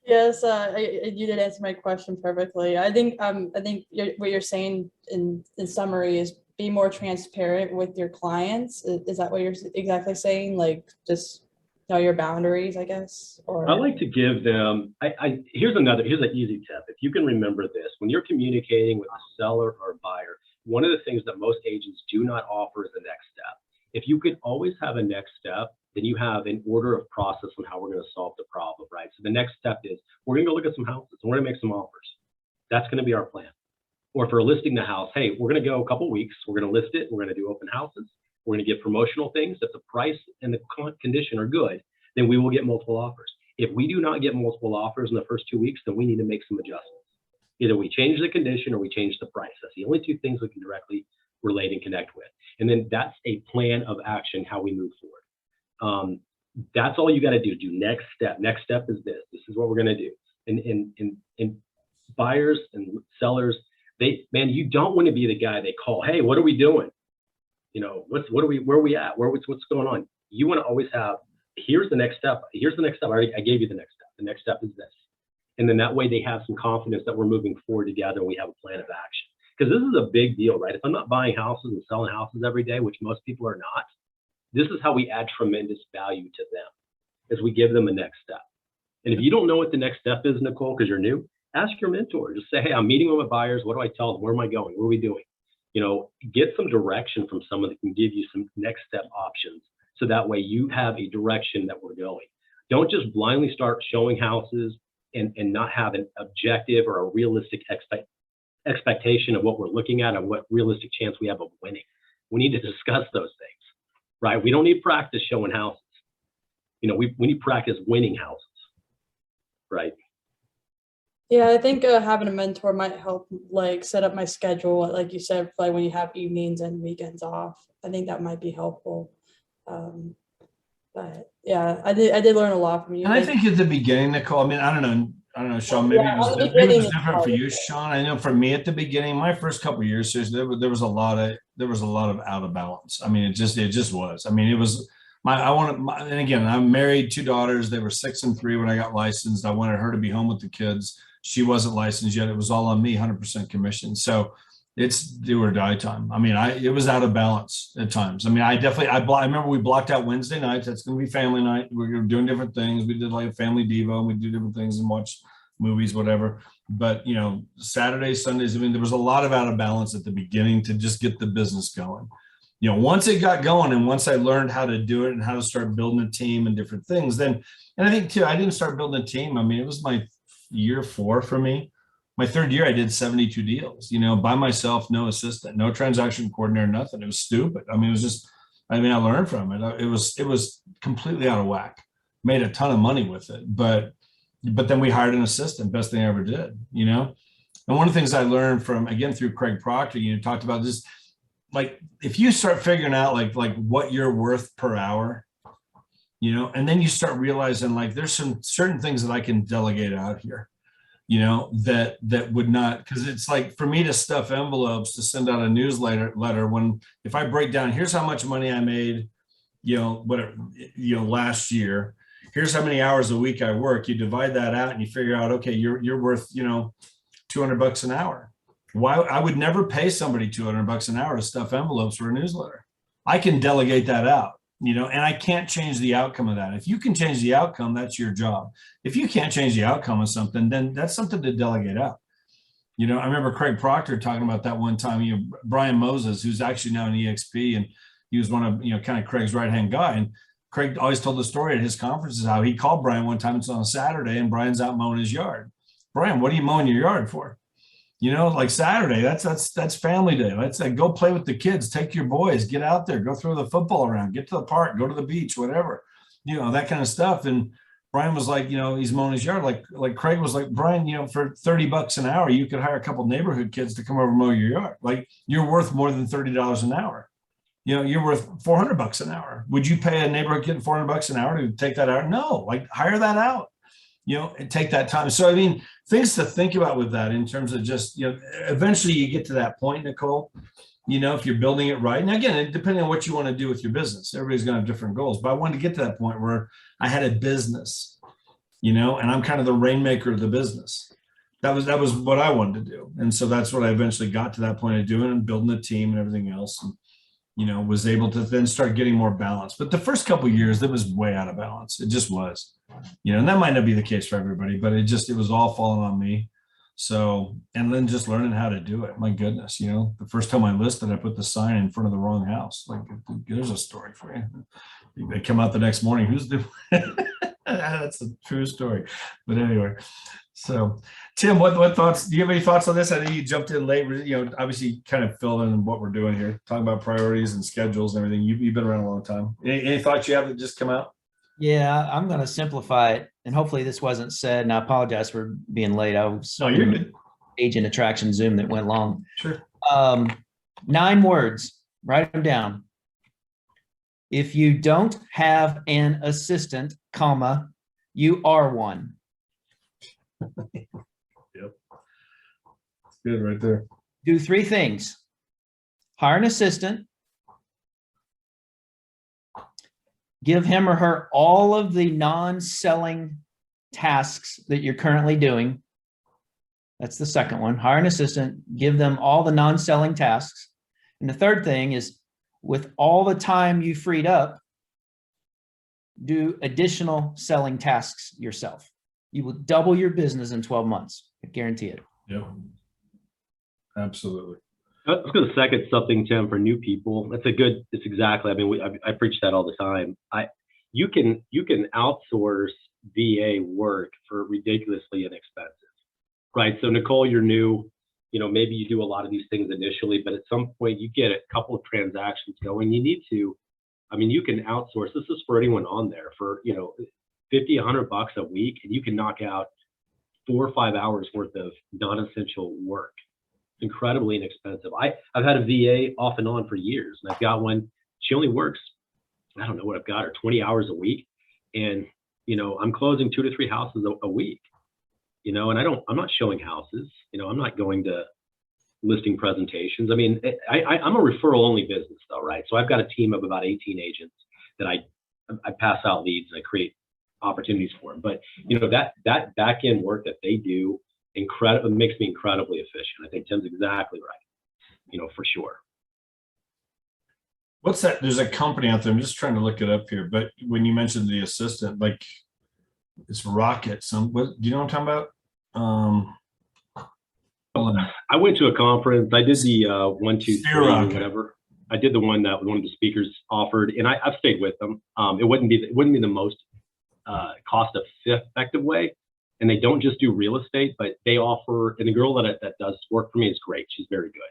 Yes, you did answer my question perfectly. I think what you're saying in summary is be more transparent with your clients. Is that what you're exactly saying? Like just know your boundaries, I guess? Or I like to give them, here's an easy tip. If you can remember this, when you're communicating with a seller or a buyer, one of the things that most agents do not offer is the next step. If you could always have a next step, then you have an order of process on how we're going to solve the problem, right? So the next step is we're going to go look at some houses. We're going to make some offers. That's going to be our plan. Or if we're listing the house, hey, we're going to go a couple weeks. We're going to list it. We're going to do open houses. We're going to get promotional things. If the price and the condition are good, then we will get multiple offers. If we do not get multiple offers in the first 2 weeks, then we need to make some adjustments. Either we change the condition or we change the price. That's the only two things we can directly relate and connect with. And then that's a plan of action, how we move forward. That's all you got to do. Do next step. Next step is this. This is what we're going to do. And buyers and sellers, you don't want to be the guy they call. Hey, what are we doing? You know, where are we at? What's going on? You want to always have, here's the next step. Here's the next step. I gave you the next step. The next step is this. And then that way they have some confidence that we're moving forward together and we have a plan of action. Because this is a big deal, right? If I'm not buying houses and selling houses every day, which most people are not, this is how we add tremendous value to them, as we give them a next step. And if you don't know what the next step is, Nicole, because you're new, ask your mentor. Just say, hey, I'm meeting with my buyers. What do I tell them? Where am I going? What are we doing? You know, get some direction from someone that can give you some next step options. So that way you have a direction that we're going. Don't just blindly start showing houses and not have an objective or a realistic expectation of what we're looking at and what realistic chance we have of winning. We need to discuss those things, right? We don't need practice showing houses. You know, we need practice winning houses, right? yeah, I think having a mentor might help, like set up my schedule, like you said, like when you have evenings and weekends off. I think that might be helpful. But yeah, I did learn a lot from you. And I think at the beginning, Nicole, I mean, I don't know, Shaune, maybe it was different for you, Shaune. I know for me at the beginning, my first couple of years, there was a lot of out of balance. I mean, it just was. I mean, it was and again, I'm married, 2 daughters. They were 6 and 3 when I got licensed. I wanted her to be home with the kids. She wasn't licensed yet. It was all on me, 100% commission. So it's do or die time. I mean, it was out of balance at times. I mean, I remember we blocked out Wednesday nights. That's going to be family night. We were doing different things. We did like a family Devo and we do different things and watch movies, whatever. But, you know, Saturdays, Sundays, I mean, there was a lot of out of balance at the beginning to just get the business going. You know, once it got going and once I learned how to do it and how to start building a team and different things, then, and I think too, I didn't start building a team. I mean, it was my year 4 for me. My 3rd year, I did 72 deals, you know, by myself, no assistant, no transaction coordinator, nothing. It was stupid. I mean, it was just, I learned from it. It was completely out of whack. Made a ton of money with it, but then we hired an assistant, best thing I ever did, you know? And one of the things I learned from, again, through Craig Proctor, you talked about this, like, if you start figuring out like what you're worth per hour, you know, and then you start realizing like, there's some certain things that I can delegate out here, you know, that would not, because it's like for me to stuff envelopes to send out a newsletter when if I break down, here's how much money I made, last year, here's how many hours a week I work. You divide that out and you figure out, okay, you're worth, $200 an hour. Why? I would never pay somebody $200 an hour to stuff envelopes for a newsletter. I can delegate that out, and I can't change the outcome of that. If you can change the outcome, that's your job. If you can't change the outcome of something, then that's something to delegate out. I remember Craig Proctor talking about that one time, Brian Moses, who's actually now in EXP, and he was one of, kind of Craig's right-hand guy. And Craig always told the story at his conferences how he called Brian one time. It's on a Saturday and Brian's out mowing his yard. Brian, what are you mowing your yard for? Like Saturday, that's family day. Let's go play with the kids, take your boys, get out there, go throw the football around, get to the park, go to the beach, whatever, that kind of stuff. And Brian was like, he's mowing his yard. Like Craig was like, Brian, for $30 an hour, you could hire a couple neighborhood kids to come over and mow your yard. Like, you're worth more than $30 an hour. You're worth $400 an hour. Would you pay a neighborhood kid $400 an hour to take that out? No, hire that out, and take that time. So, things to think about with that in terms of just, eventually you get to that point, Nicole, if you're building it right. And again, depending on what you want to do with your business, everybody's going to have different goals, but I wanted to get to that point where I had a business, and I'm kind of the rainmaker of the business. That was what I wanted to do. And so that's what I eventually got to that point of doing, and building a team and everything else. And, was able to then start getting more balance. But the first couple of years, that was way out of balance. It just was, and that might not be the case for everybody, but it was all falling on me. So, and then just learning how to do it. My goodness, the first time I listed, I put the sign in front of the wrong house. Like, there's a story for you. They come out the next morning. Who's doing? That's a true story. But anyway, so Tim, what thoughts? Do you have any thoughts on this? I know you jumped in late. Obviously, kind of fill in what we're doing here, talking about priorities and schedules and everything. You've been around a long time. Any thoughts you have that just come out? Yeah, I'm going to simplify it, and hopefully this wasn't said. And I apologize for being late. I was you're good. Agent attraction Zoom that went long. Sure. 9 words. Write them down. If you don't have an assistant, comma, you are one. Yep. It's good right there. Do 3 things. Hire an assistant. Give him or her all of the non-selling tasks that you're currently doing. That's the second one. Hire an assistant. Give them all the non-selling tasks. And the third thing is, with all the time you freed up, do additional selling tasks yourself. You will double your business in 12 months. I guarantee it. Yep. Absolutely. I was going to second something, Tim, for new people. It's exactly. I preach that all the time. You can outsource VA work for ridiculously inexpensive, right? So Nicole, you're new. Maybe you do a lot of these things initially, but at some point you get a couple of transactions going. You need to, you can outsource. This is for anyone on there for, $50, $100 a week, and you can knock out 4 or 5 hours worth of non-essential work. It's incredibly inexpensive. I've had a VA off and on for years, and I've got one. She only works, I don't know what I've got her, 20 hours a week, and I'm closing 2 to 3 houses a week. And I'm not showing houses. I'm not going to listing presentations. I'm a referral only business though, right? So I've got a team of about 18 agents that I pass out leads and I create opportunities for them. But that back end work that they do makes me incredibly efficient. I think Tim's exactly right. For sure. What's that? There's a company out there. I'm just trying to look it up here. But when you mentioned the assistant, like it's Rocket. Do you know what I'm talking about? I went to a conference. I did the 1, 2, 3, or whatever. I did the one that one of the speakers offered, and I've stayed with them. It wouldn't be the most cost effective way, and they don't just do real estate, but they offer. And the girl that does work for me is great. She's very good.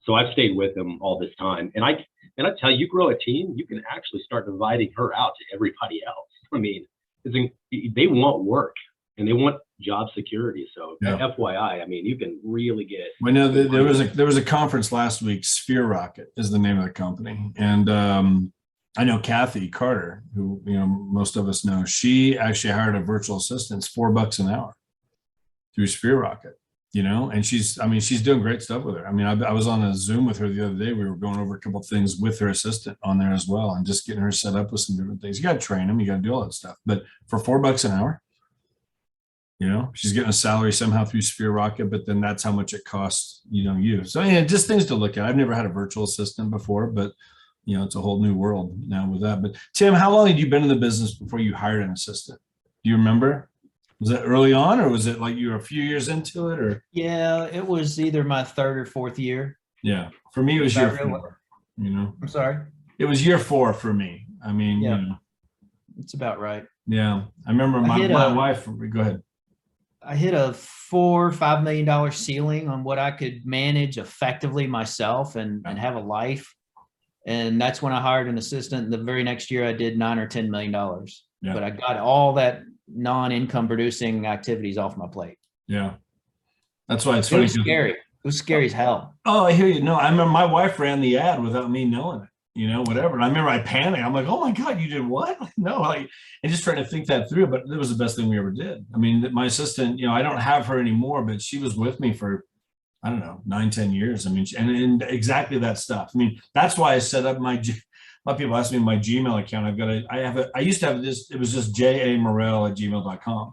So I've stayed with them all this time, and I tell you, you grow a team, you can actually start dividing her out to everybody else. They want work and they want job security. So yeah. FYI, you can really get. Well, no, there was a conference last week. Sphere Rocket is the name of the company, and I know Kathy Carter, who most of us know. She actually hired a virtual assistant, $4 an hour through Sphere Rocket. you know, and she's doing great stuff with her. I mean, I was on a Zoom with her the other day. We were going over a couple of things with her assistant on there as well, and just getting her set up with some different things. You got to train them, you got to do all that stuff. But for $4 an hour, you know, she's getting a salary somehow through Sphere Rocket, but then that's how much it costs, you know, you. So yeah, just things to look at. I've never had a virtual assistant before, but you know, it's a whole new world now with that. But Tim, how long had you been in the business before you hired an assistant? Do you remember? Was it early on, or was it like you were a few years into it, or? Yeah, it was either my third or fourth year. Yeah, for me, it was Is that year real? 4, you know, I'm sorry. it was year 4 for me. I mean, Yeah. you know, It's about right. yeah, I remember I hit my a- wife, go ahead. I hit a $4 or $5 million ceiling on what I could manage effectively myself and have a life. And that's when I hired an assistant. The very next year I did $9 or $10 million. Yeah. But I got all that non-income producing activities off my plate. Yeah, that's why it's It funny. was scary. It was scary as hell. Oh, I hear you. No, I remember my wife ran the ad without me knowing it, you know, whatever. And I remember I panicked. I'm like, oh my God, you did what? No, like, and just trying to think that through, but it was the best thing we ever did. I mean, my assistant, you know, I don't have her anymore, but she was with me for, I don't know, 9-10 years. I mean, and exactly that stuff. I mean, that's why I set up my, a lot of people ask me my Gmail account. I used to have this, it was just jamorell@gmail.com.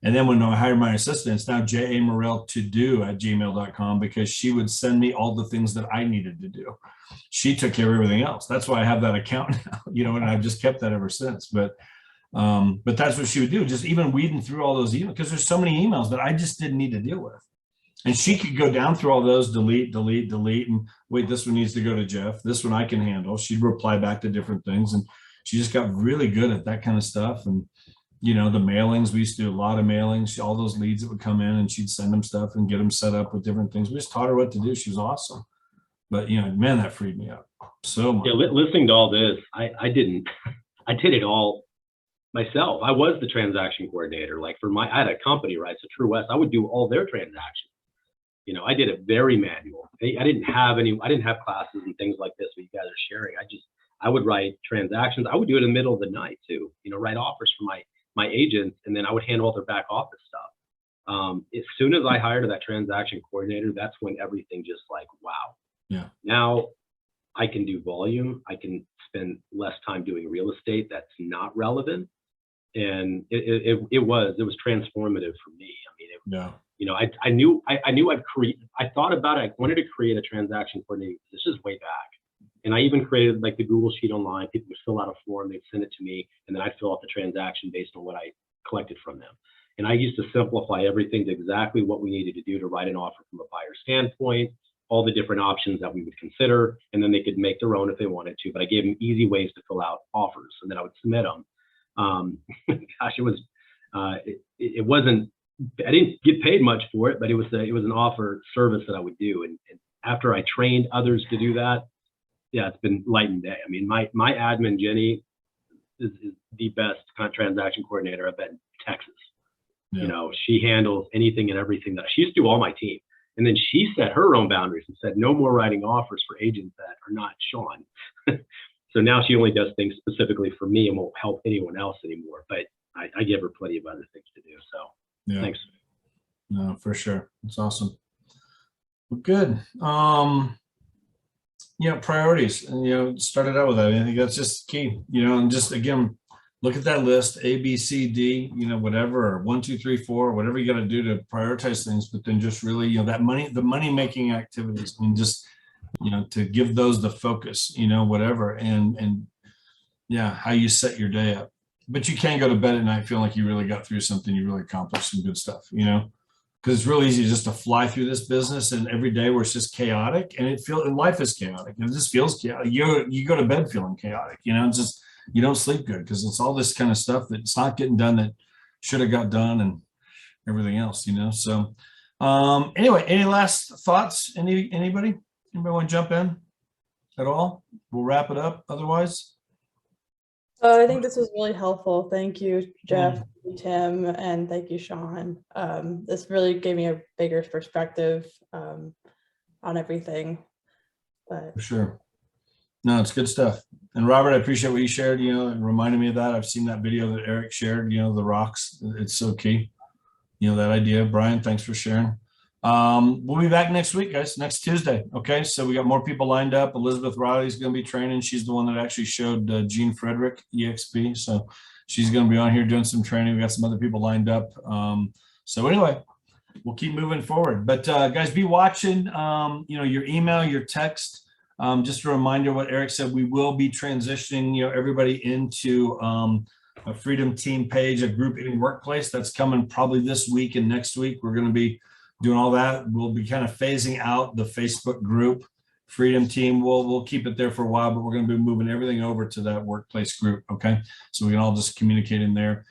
And then when I hired my assistant, it's now jamorell@gmail.com, because she would send me all the things that I needed to do. She took care of everything else. That's why I have that account now, you know, and I've just kept that ever since. But that's what she would do, just even weeding through all those emails, because there's so many emails that I just didn't need to deal with. And she could go down through all those, delete, and wait, this one needs to go to Jeff. This one I can handle. She'd reply back to different things. And she just got really good at that kind of stuff. And, you know, the mailings, we used to do a lot of mailings, all those leads that would come in, and she'd send them stuff and get them set up with different things. We just taught her what to do. She was awesome. But, you know, man, that freed me up so much. Yeah, listening to all this, I did it all myself. I was the transaction coordinator. Like I had a company, right? So True West, I would do all their transactions. You know, I did it very manual. I didn't have classes and things like this that you guys are sharing. I would write transactions. I would do it in the middle of the night too, you know, write offers for my agents, and then I would handle all their back office stuff. As soon as I hired that transaction coordinator, that's when everything just like, wow. Yeah. Now I can do volume. I can spend less time doing real estate that's not relevant. And it was transformative for me. I mean, Yeah. You know, I thought about it. I wanted to create a transaction coordinating position way back. And I even created like the Google sheet online. People would fill out a form, they'd send it to me, and then I'd fill out the transaction based on what I collected from them. And I used to simplify everything to exactly what we needed to do to write an offer from a buyer standpoint, all the different options that we would consider, and then they could make their own if they wanted to. But I gave them easy ways to fill out offers, and then I would submit them. Gosh, it wasn't, I didn't get paid much for it, but it was an offer service that I would do. And after I trained others to do that, yeah, it's been light and day. I mean, my admin, Jenny, is the best kind of transaction coordinator I've been in Texas. Yeah. You know, she handles anything and everything that she used to do all my team. And then she set her own boundaries and said, no more writing offers for agents that are not Shaune. So now she only does things specifically for me and won't help anyone else anymore. But I give her plenty of other things to do. So yeah. Thanks. No, for sure. That's awesome. Well, good. You know, priorities, and, you know, started out with that. I think that's just key, you know, and just, again, look at that list, A, B, C, D, you know, whatever, or 1, 2, 3, 4, whatever you got to do to prioritize things, but then just really, you know, that the money-making activities, I mean, just, you know, to give those the focus, you know, whatever, and yeah, how you set your day up. But you can't go to bed at night feeling like you really got through something, you really accomplished some good stuff, you know, because it's really easy just to fly through this business, and every day where it's just chaotic, and life is chaotic, and it just feels chaotic. You go to bed feeling chaotic, you know, it's just, you don't sleep good because it's all this kind of stuff that's not getting done that should have got done, and everything else, you know. So anyway, any last thoughts? Anybody want to jump in at all? We'll wrap it up otherwise. I think this was really helpful. Thank you, Jeff, Tim, and thank you, Shaune. This really gave me a bigger perspective on everything. But for sure. No, it's good stuff. And Robert, I appreciate what you shared, you know, it reminded me of that. I've seen that video that Eric shared, you know, the rocks. It's so key, you know, that idea. Brian, thanks for sharing. We'll be back next week, guys, next Tuesday. Okay, so we got more people lined up. Elizabeth Riley's going to be training. She's the one that actually showed Gene Frederick EXP, so she's going to be on here doing some training. We got some other people lined up. So anyway, we'll keep moving forward. But guys, be watching. Your email, your text. Just a reminder, what Eric said, we will be transitioning, everybody into a Freedom Team page, a group in workplace. That's coming probably this week and next week. We're going to be doing all that. We'll be kind of phasing out the Facebook group. Freedom Team, we'll keep it there for a while, but we're going to be moving everything over to that workplace group. Okay, so we can all just communicate in there.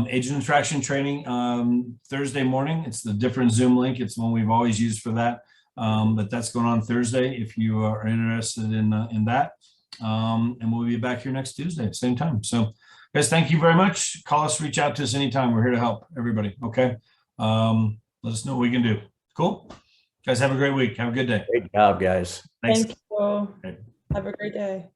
Agent attraction training Thursday morning. It's the different Zoom link. It's the one we've always used for that. But that's going on Thursday if you are interested in that. And we'll be back here next Tuesday, same time. So guys, thank you very much. Call us, reach out to us anytime. We're here to help everybody. Okay. Let us know what we can do. Cool. Guys, have a great week. Have a good day. Great job, guys. Thanks. Thank you. Have a great day.